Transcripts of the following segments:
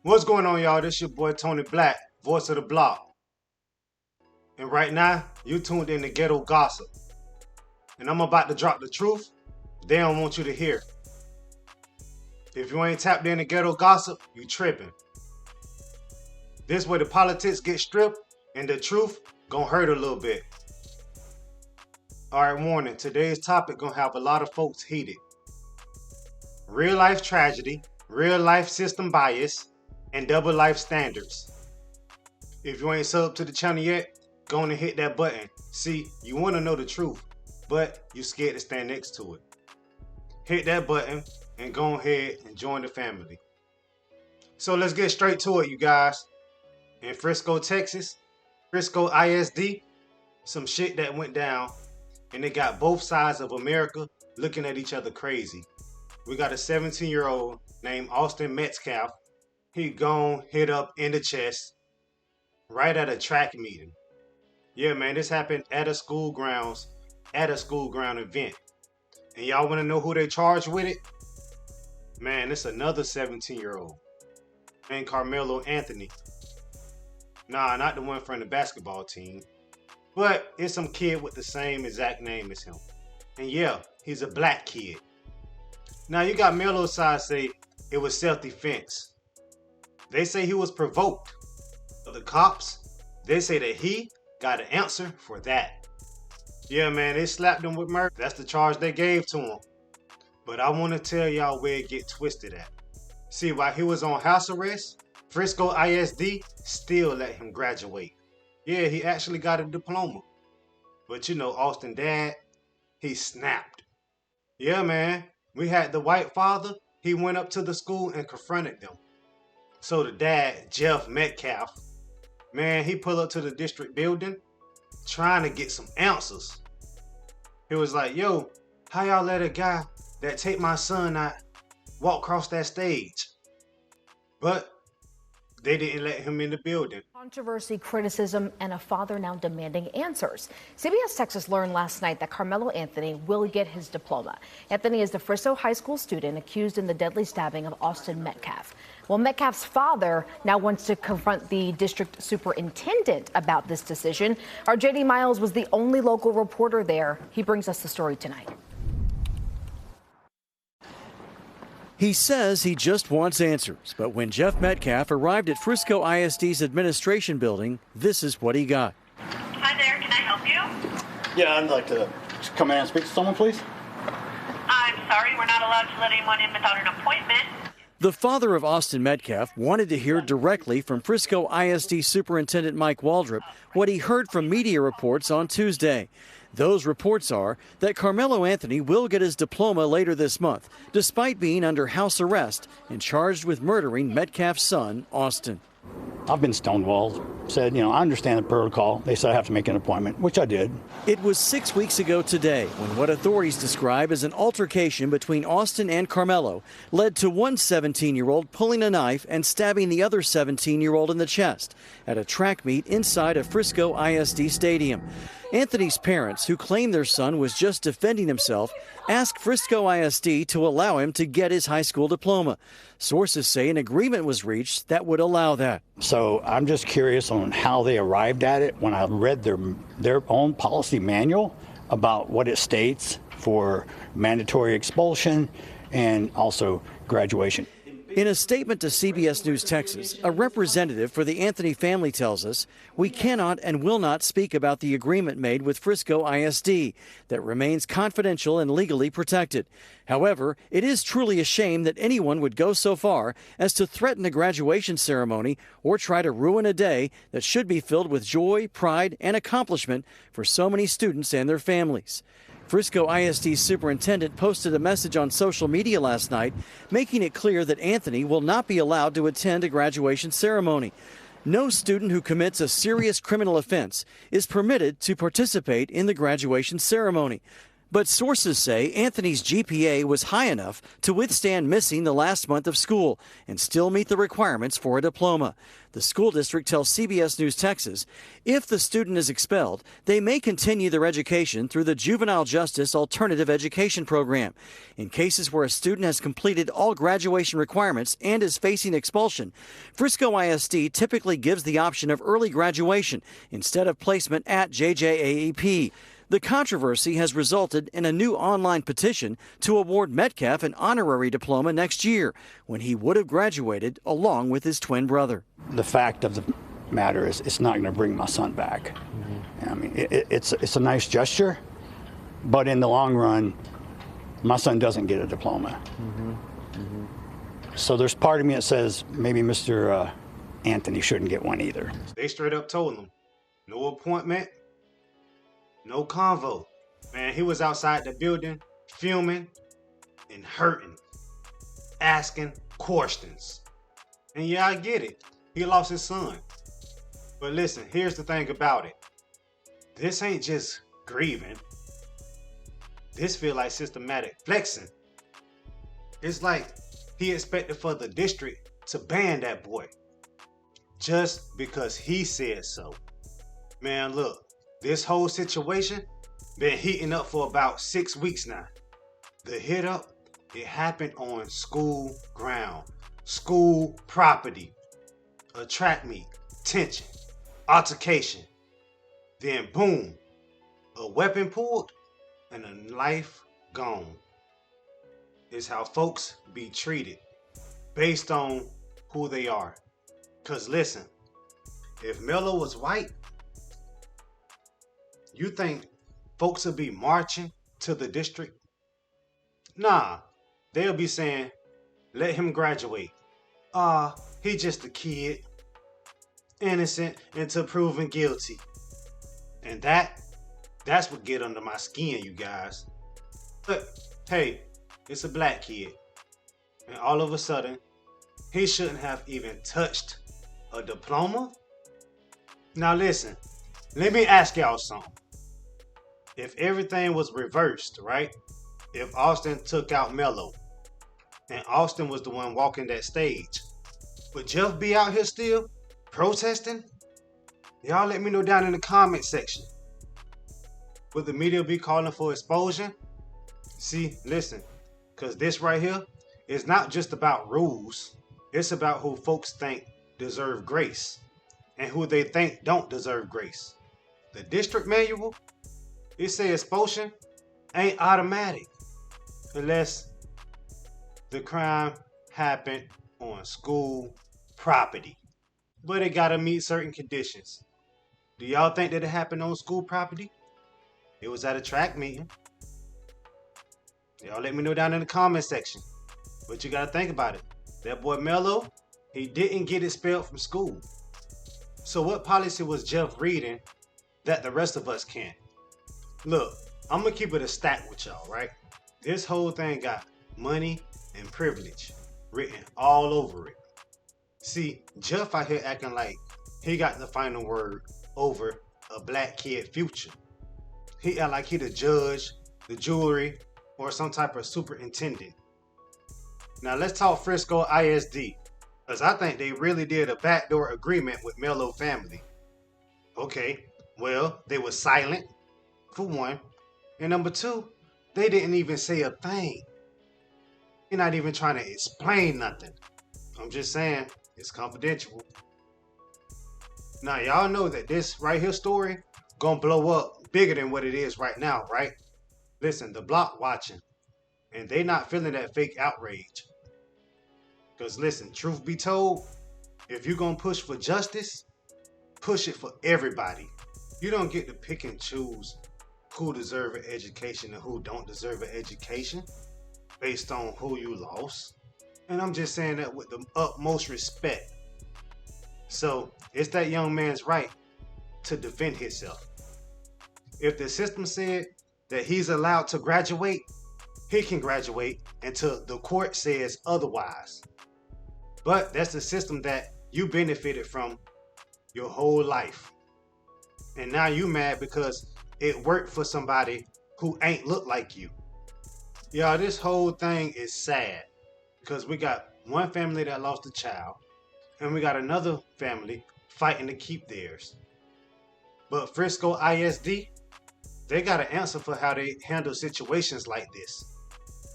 What's going on, y'all? This your boy Tony Black, voice of the block. And right now, you tuned in to Ghetto Gossip. And I'm about to drop the truth they don't want you to hear. If you ain't tapped in to Ghetto Gossip, you tripping. This way the politics get stripped and the truth gonna hurt a little bit. Alright, warning, today's topic gonna have a lot of folks heated. Real life tragedy, real life system bias, and double life standards. If you ain't subbed to the channel yet, go on and hit that button. See, you want to know the truth, but you scared to stand next to it. Hit that button and go ahead and join the family. So let's get straight to it, you guys. In Frisco, Texas, Frisco ISD, some shit that went down, and they got both sides of America looking at each other crazy. We got a 17-year-old named Austin Metcalf. He gone hit up in the chest right at a track meeting. Yeah, man, this happened at a school ground event. And y'all want to know who they charged with it? Man, it's another 17-year-old named Carmelo Anthony. Nah, not the one from the basketball team. But it's some kid with the same exact name as him. And yeah, he's a black kid. Now you got Melo's side say it was self-defense. They say he was provoked. The cops, they say that he got an answer for that. Yeah, man, they slapped him with murder. That's the charge they gave to him. But I want to tell y'all where it get twisted at. See, while he was on house arrest, Frisco ISD still let him graduate. Yeah, he actually got a diploma. But you know, Austin dad, he snapped. Yeah, man, we had the white father. He went up to the school and confronted them. So the dad, Jeff Metcalf, man, he pulled up to the district building trying to get some answers. He was like, yo, how y'all let a guy that take my son out walk across that stage? But they didn't let him in the building. Controversy, criticism, and a father now demanding answers. CBS Texas learned last night that Carmelo Anthony will get his diploma. Anthony is the Frisco High School student accused in the deadly stabbing of Austin Metcalf. Well, Metcalf's father now wants to confront the district superintendent about this decision. Our JD Miles was the only local reporter there. He brings us the story tonight. He says he just wants answers, but when Jeff Metcalf arrived at Frisco ISD's administration building, this is what he got. Hi there, can I help you? Yeah, I'd like to come in and speak to someone, please. I'm sorry, we're not allowed to let anyone in without an appointment. The father of Austin Metcalf wanted to hear directly from Frisco ISD Superintendent Mike Waldrop what he heard from media reports on Tuesday. Those reports are that Carmelo Anthony will get his diploma later this month, despite being under house arrest and charged with murdering Metcalf's son, Austin. I've been stonewalled. Said, I understand the protocol. They said I have to make an appointment, which I did. It was 6 weeks ago today when what authorities describe as an altercation between Austin and Carmelo led to one 17-year-old pulling a knife and stabbing the other 17-year-old in the chest at a track meet inside a Frisco ISD stadium. Anthony's parents, who claim their son was just defending himself, asked Frisco ISD to allow him to get his high school diploma. Sources say an agreement was reached that would allow that. So I'm just curious on how they arrived at it when I read their own policy manual about what it states for mandatory expulsion and also graduation. In a statement to CBS News Texas, a representative for the Anthony family tells us, we cannot and will not speak about the agreement made with Frisco ISD that remains confidential and legally protected. However, it is truly a shame that anyone would go so far as to threaten a graduation ceremony or try to ruin a day that should be filled with joy, pride, and accomplishment for so many students and their families. Frisco ISD superintendent posted a message on social media last night, making it clear that Anthony will not be allowed to attend a graduation ceremony. No student who commits a serious criminal offense is permitted to participate in the graduation ceremony. But sources say Anthony's GPA was high enough to withstand missing the last month of school and still meet the requirements for a diploma. The school district tells CBS News Texas if the student is expelled, they may continue their education through the Juvenile Justice Alternative Education Program. In cases where a student has completed all graduation requirements and is facing expulsion, Frisco ISD typically gives the option of early graduation instead of placement at JJAEP. The controversy has resulted in a new online petition to award Metcalf an honorary diploma next year, when he would have graduated along with his twin brother. The fact of the matter is it's not going to bring my son back. I mean, it's a nice gesture, but in the long run, my son doesn't get a diploma. So there's part of me that says maybe Mr. Anthony shouldn't get one either. They straight up told him, no appointment, no convo. Man, he was outside the building, fuming and hurting, asking questions. And yeah, I get it. He lost his son. But listen, here's the thing about it. This ain't just grieving. This feel like systematic flexing. It's like he expected for the district to ban that boy just because he said so. Man, look. This whole situation been heating up for about 6 weeks now. The hit up, it happened on school ground, school property, a track meet, tension, altercation. Then boom, a weapon pulled and a life gone. It's how folks be treated based on who they are. Cause listen, if Mello was white, you think folks will be marching to the district? Nah, they'll be saying, let him graduate. He just a kid, innocent until proven guilty. And that's what get under my skin, you guys. But hey, it's a black kid. And all of a sudden, he shouldn't have even touched a diploma? Now listen, let me ask y'all something. If everything was reversed, right? If Austin took out Mello and Austin was the one walking that stage, would Jeff be out here still protesting? Y'all let me know down in the comment section. Would the media be calling for expulsion? See, listen, because this right here is not just about rules. It's about who folks think deserve grace and who they think don't deserve grace. The district manual, it says expulsion ain't automatic unless the crime happened on school property. But it gotta meet certain conditions. Do y'all think that it happened on school property? It was at a track meeting. Y'all let me know down in the comment section. But you gotta think about it. That boy Mello, he didn't get expelled from school. So what policy was Jeff reading that the rest of us can't? Look, I'm gonna keep it a stack with y'all, right? This whole thing got money and privilege written all over it. See, Jeff out here acting like he got the final word over a black kid future. He act like he the judge, the jury, or some type of superintendent. Now let's talk Frisco ISD, because I think they really did a backdoor agreement with Mello family. Okay, well, they were silent, for one, and number two, they didn't even say a thing. They're not even trying to explain nothing. I'm just saying, it's confidential. Now, y'all know that this right here story gonna blow up bigger than what it is right now, right? Listen, the block watching, and they not feeling that fake outrage. Because listen, truth be told, if you're gonna push for justice, push it for everybody. You don't get to pick and choose who deserve an education and who don't deserve an education based on who you lost. And I'm just saying that with the utmost respect. So it's that young man's right to defend himself. If the system said that he's allowed to graduate, he can graduate until the court says otherwise. But that's the system that you benefited from your whole life. And now you mad because it worked for somebody who ain't look like you. Y'all, this whole thing is sad because we got one family that lost a child and we got another family fighting to keep theirs. But Frisco ISD, they got an answer for how they handle situations like this.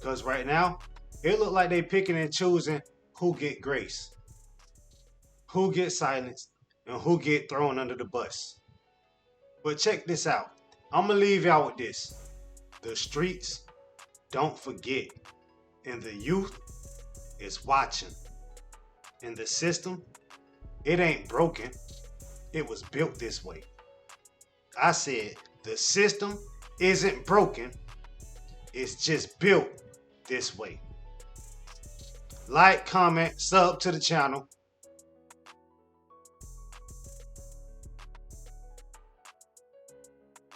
Because right now, it look like they picking and choosing who get grace, who get silenced, and who get thrown under the bus. But check this out. I'm going to leave y'all with this. The streets don't forget. And the youth is watching. And the system, it ain't broken. It was built this way. I said, the system isn't broken. It's just built this way. Like, comment, sub to the channel.